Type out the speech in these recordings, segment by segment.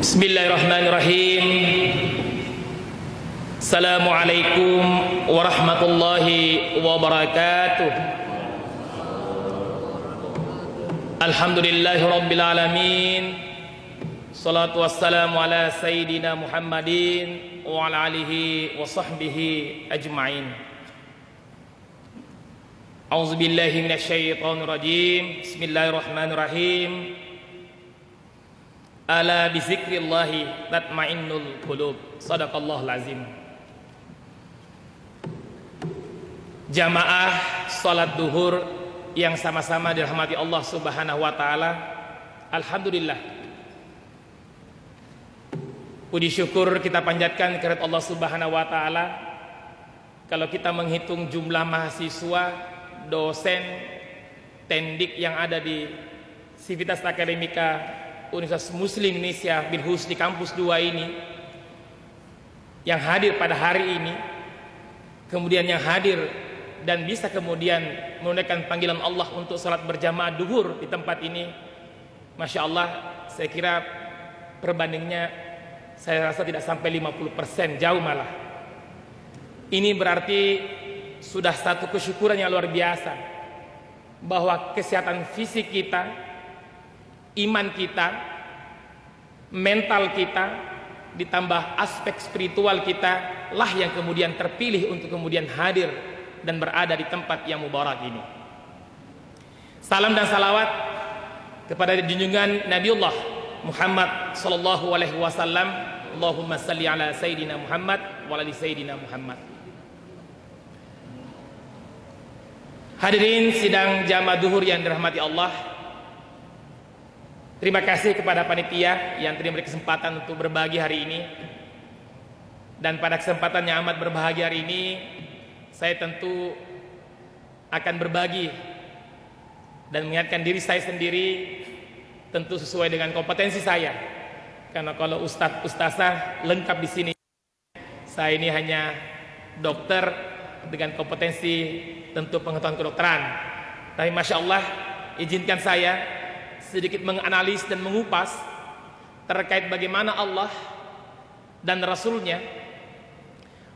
Bismillahirrahmanirrahim. Assalamualaikum warahmatullahi wabarakatuh. Alhamdulillahi rabbil alamin. Salatu wassalamu ala sayyidina Muhammadin wa ala alihi wa sahbihi ajma'in. A'udzu billahi minasyaitonir rajim. Bismillahirrahmanirrahim. Ala bizikrillahi tatmainnul qulub. Shadaqallahul azim. Jamaah salat duhur yang sama-sama dirahmati Allah Subhanahu wa taala. Alhamdulillah. Puji syukur kita panjatkan kepada Allah Subhanahu wa taala. Kalau kita menghitung jumlah mahasiswa, dosen, tendik yang ada di Sivitas Akademika Universitas Muslim Indonesia Binhus di kampus 2 ini yang hadir pada hari ini, kemudian yang hadir dan bisa kemudian menunaikan panggilan Allah untuk salat berjamaah duhur di tempat ini, Masya Allah, saya kira perbandingnya saya rasa tidak sampai 50%, jauh malah. Ini berarti sudah satu kesyukuran yang luar biasa bahwa kesehatan fisik kita, iman kita, mental kita, ditambah aspek spiritual kita lah yang kemudian terpilih untuk kemudian hadir dan berada di tempat yang mubarak ini. Salam dan salawat kepada junjungan Nabiullah Muhammad sallallahu alaihi wasallam. Allahumma salli ala sayyidina Muhammad wa ala sayyidina Muhammad. Hadirin sidang jamaah duhur yang dirahmati Allah, terima kasih kepada panitia yang telah memberi kesempatan untuk berbagi hari ini. Dan pada kesempatan yang amat berbahagia hari ini, saya tentu akan berbagi dan mengingatkan diri saya sendiri, tentu sesuai dengan kompetensi saya. Karena kalau ustazah lengkap di sini, saya ini hanya dokter dengan kompetensi tentu pengetahuan kedokteran. Tapi Masya Allah, izinkan saya sedikit menganalisis dan mengupas terkait bagaimana Allah dan Rasulnya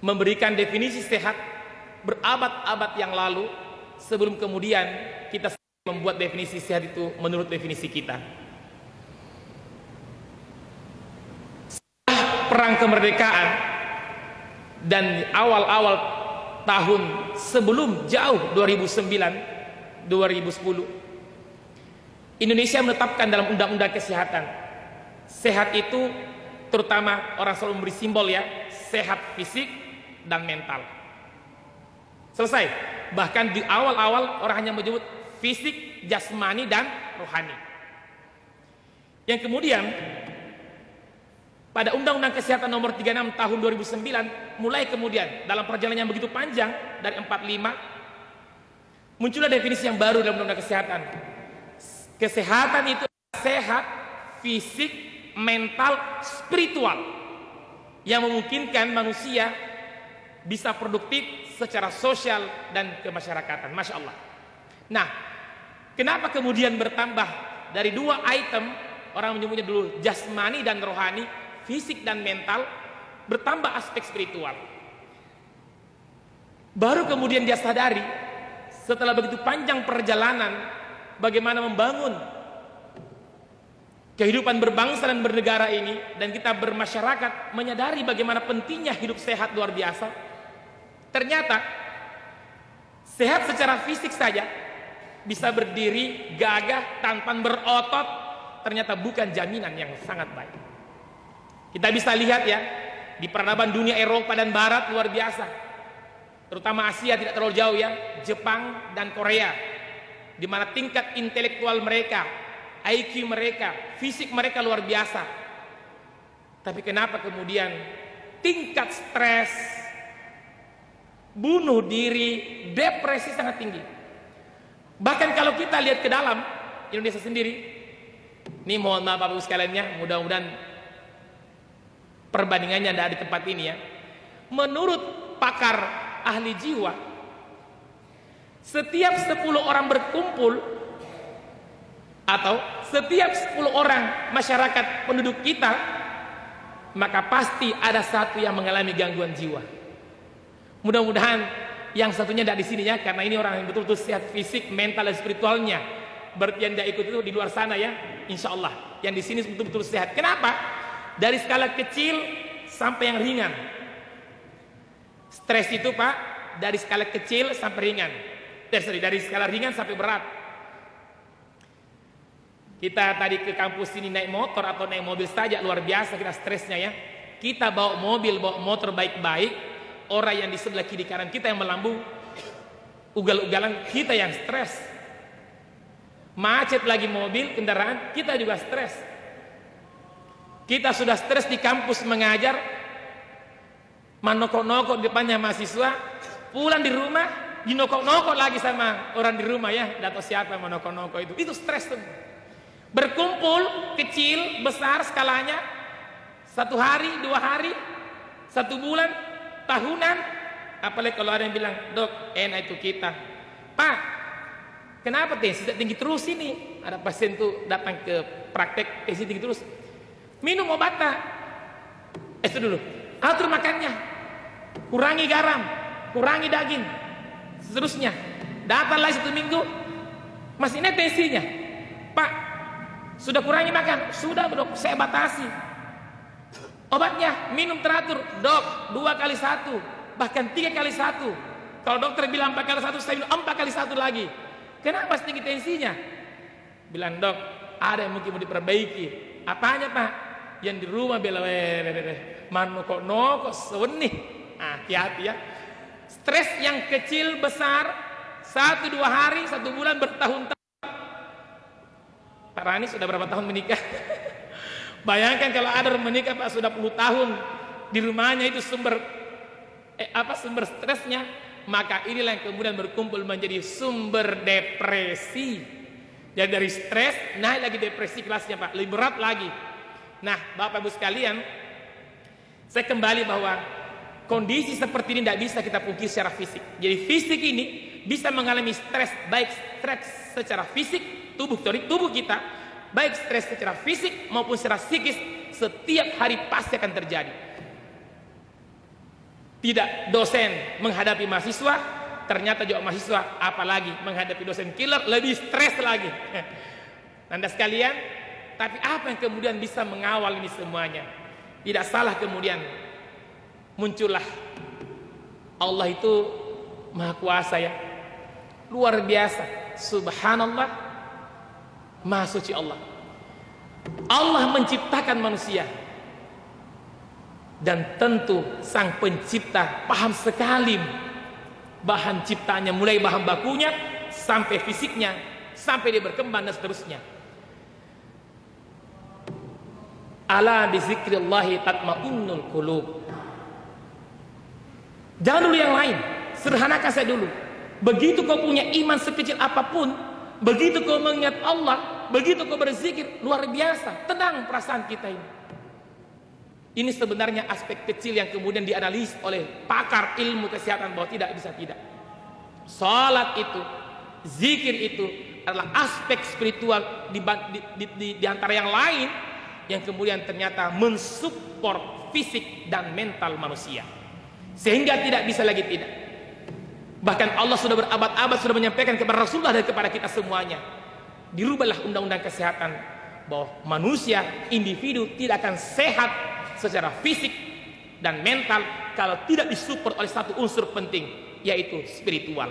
memberikan definisi sehat berabad-abad yang lalu sebelum kemudian kita membuat definisi sehat itu menurut definisi kita. Setelah perang kemerdekaan dan awal-awal tahun sebelum jauh 2009, 2010, Indonesia menetapkan dalam undang-undang kesehatan, sehat itu terutama orang selalu memberi simbol ya, sehat fisik dan mental. Selesai. Bahkan di awal-awal orang hanya menyebut fisik, jasmani dan rohani. Yang kemudian pada Undang-Undang Kesehatan nomor 36 tahun 2009 mulai kemudian dalam perjalanan yang begitu panjang dari 45 muncullah definisi yang baru dalam Undang-Undang Kesehatan. Kesehatan itu sehat, fisik, mental, spiritual yang memungkinkan manusia bisa produktif secara sosial dan kemasyarakatan. Masya Allah. Nah, kenapa kemudian bertambah dari 2 item, orang menyebutnya dulu jasmani dan rohani, fisik dan mental, bertambah aspek spiritual. Baru kemudian dia sadari setelah begitu panjang perjalanan bagaimana membangun kehidupan berbangsa dan bernegara ini, dan kita bermasyarakat menyadari bagaimana pentingnya hidup sehat luar biasa. Ternyata sehat secara fisik saja, bisa berdiri gagah tanpa berotot, ternyata bukan jaminan yang sangat baik. Kita bisa lihat ya, di peradaban dunia Eropa dan Barat luar biasa, terutama Asia tidak terlalu jauh ya, Jepang dan Korea, di mana tingkat intelektual mereka, IQ mereka, fisik mereka luar biasa. Tapi kenapa kemudian tingkat stres, bunuh diri, depresi sangat tinggi? Bahkan kalau kita lihat ke dalam Indonesia sendiri, ini mohon maaf Bapak Ibu sekalian, mudah-mudahan perbandingannya ada di tempat ini ya. Menurut pakar ahli jiwa, setiap 10 orang berkumpul atau setiap 10 orang masyarakat penduduk kita maka pasti ada satu yang mengalami gangguan jiwa. Mudah-mudahan yang satunya tidak di sini ya, karena ini orang yang betul-betul sehat fisik, mental, dan spiritualnya. Berarti yang tidak ikut itu di luar sana ya, insya Allah. Yang di sini betul-betul sehat. Kenapa? Dari skala kecil sampai yang ringan. Stres itu Pak, dari skala kecil sampai ringan. Dari skala ringan sampai berat. Kita tadi ke kampus ini naik motor atau naik mobil saja luar biasa kita stresnya ya. Kita bawa mobil, bawa motor baik-baik, orang yang di sebelah kiri kanan kita yang melambung, ugal-ugalan, kita yang stres. Macet lagi mobil, kendaraan, kita juga stres. Kita sudah stres di kampus mengajar, manokok-nokok depannya mahasiswa, pulang di rumah, dinokok-nokok lagi sama orang di rumah ya, atau siapa yang manokok-nokok itu stres tuh. Berkumpul, kecil, besar skalanya, 1 hari, 2 hari, 1 bulan, tahunan. Apalagi kalau ada yang bilang, dok, enak itu kita. Pak, kenapa tensi tinggi terus ini? Ada pasien tuh datang ke praktek, tensi tinggi terus. Minum obatnya. Itu dulu, atur makannya, kurangi garam, kurangi daging, seterusnya. Datang lagi 1 minggu, masih naik tensinya. Pak, sudah kurangi makan? Sudah dok, saya batasi. Obatnya minum teratur, dok, 2 kali 1, bahkan 3 kali 1. Kalau dokter bilang 4 kali 1, saya minum 4 kali 1 lagi. Kenapa tinggi tensinya? Bilang dok, ada yang mungkin mau diperbaiki. Apanya Pak? Yang di rumah bela manokok-nokok sewenih. Hati-hati ya. Stres yang kecil besar, 1-2 hari, 1 bulan, bertahun-tahun. Pak Rani sudah berapa tahun menikah? Bayangkan kalau ada orang menikah Pak sudah 10 tahun, di rumahnya itu sumber stresnya, maka inilah yang kemudian berkumpul menjadi sumber depresi. Jadi dari stres naik lagi depresi kelasnya Pak, lebih berat lagi. Nah, Bapak Ibu sekalian, saya kembali bahwa kondisi seperti ini tidak bisa kita pungkiri secara fisik. Jadi fisik ini bisa mengalami stres, baik stres secara fisik, tubuh kita, baik stres secara fisik maupun secara psikis, setiap hari pasti akan terjadi. Tidak dosen menghadapi mahasiswa, ternyata juga mahasiswa apalagi menghadapi dosen killer lebih stres lagi. Anda sekalian, tapi apa yang kemudian bisa mengawal ini semuanya? Tidak salah kemudian muncullah Allah itu Maha Kuasa ya, luar biasa, subhanallah. Maha suci Allah. Allah menciptakan manusia, dan tentu sang pencipta paham sekali bahan ciptanya, mulai bahan bakunya sampai fisiknya, sampai dia berkembang dan seterusnya. Ala bizikrillahi tatmainnul qulub. Jangan dulu yang lain, sederhanakan saya dulu. Begitu kau punya iman sekecil apapun, begitu kau mengingat Allah, begitu kau berzikir, luar biasa, tenang perasaan kita ini. Ini sebenarnya aspek kecil yang kemudian dianalisis oleh pakar ilmu kesehatan bahwa tidak bisa tidak. Salat itu, zikir itu adalah aspek spiritual di antara yang lain yang kemudian ternyata mensupport fisik dan mental manusia. Sehingga tidak bisa lagi tidak. Bahkan Allah sudah berabad-abad sudah menyampaikan kepada Rasulullah dan kepada kita semuanya. Dirubahlah undang-undang kesehatan bahwa manusia, individu tidak akan sehat secara fisik dan mental kalau tidak disupport oleh satu unsur penting, yaitu spiritual.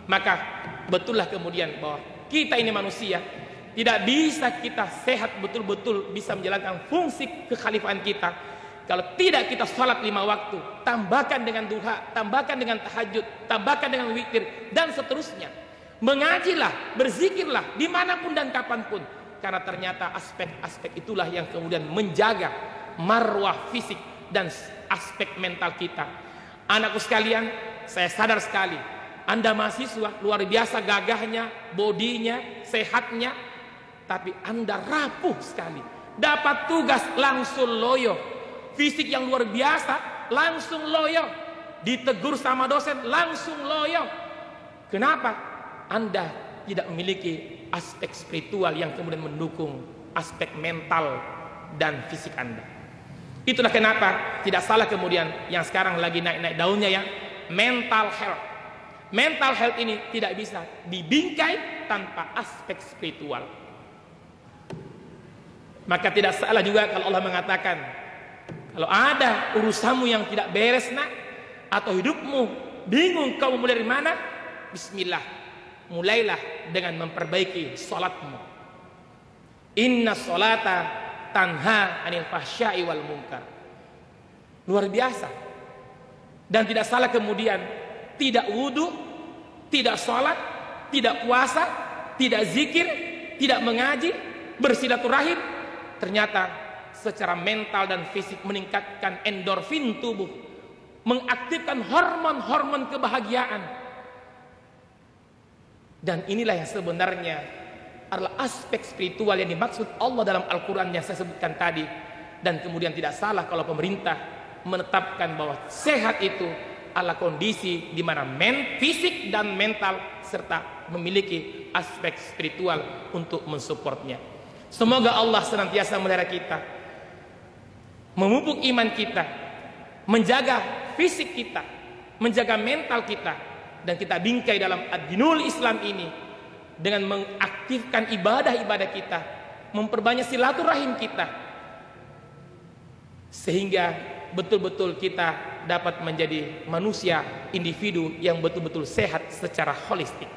Maka betullah kemudian bahwa kita ini manusia, tidak bisa kita sehat betul-betul bisa menjalankan fungsi kekhalifahan kita kalau tidak kita sholat 5 waktu, tambahkan dengan duha, tambahkan dengan tahajud, tambahkan dengan witir, dan seterusnya. Mengajilah, berzikirlah dimanapun dan kapanpun, karena ternyata aspek-aspek itulah yang kemudian menjaga marwah fisik dan aspek mental kita. Anakku sekalian, saya sadar sekali, Anda mahasiswa luar biasa gagahnya, bodinya, sehatnya, tapi Anda rapuh sekali. Dapat tugas langsung loyo. Fisik yang luar biasa langsung loyo. Ditegur sama dosen langsung loyo. Kenapa? Anda tidak memiliki aspek spiritual yang kemudian mendukung aspek mental dan fisik Anda. Itulah kenapa tidak salah kemudian yang sekarang lagi naik-naik daunnya ya, mental health. Mental health ini tidak bisa dibingkai tanpa aspek spiritual. Maka tidak salah juga kalau Allah mengatakan, kalau ada urusanmu yang tidak beres nak, atau hidupmu bingung kau mulai dari mana, bismillah, mulailah dengan memperbaiki salatmu. Inna sholata tanha anil fahsya'i wal munkar. Luar biasa. Dan tidak salah kemudian tidak wudu, tidak sholat, tidak puasa, tidak zikir, tidak mengaji, bersilaturahim, ternyata secara mental dan fisik meningkatkan endorfin tubuh, mengaktifkan hormon-hormon kebahagiaan. Dan inilah yang sebenarnya adalah aspek spiritual yang dimaksud Allah dalam Al-Quran yang saya sebutkan tadi. Dan kemudian tidak salah kalau pemerintah menetapkan bahwa sehat itu adalah kondisi di mana fisik dan mental serta memiliki aspek spiritual untuk mensupportnya. Semoga Allah senantiasa memelihara kita, memupuk iman kita, menjaga fisik kita, menjaga mental kita, dan kita bingkai dalam ad-dinul Islam ini dengan mengaktifkan ibadah-ibadah kita, memperbanyak silaturahim kita, sehingga betul-betul kita dapat menjadi manusia, individu yang betul-betul sehat secara holistik.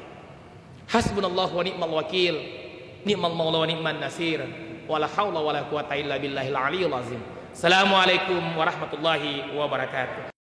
Hasbunallahu wa ni'mal wakil, ni'mal maula wa ni'man nasir, wala haula wala quwata illa billahil aliyyil azim. Assalamualaikum warahmatullahi wabarakatuh.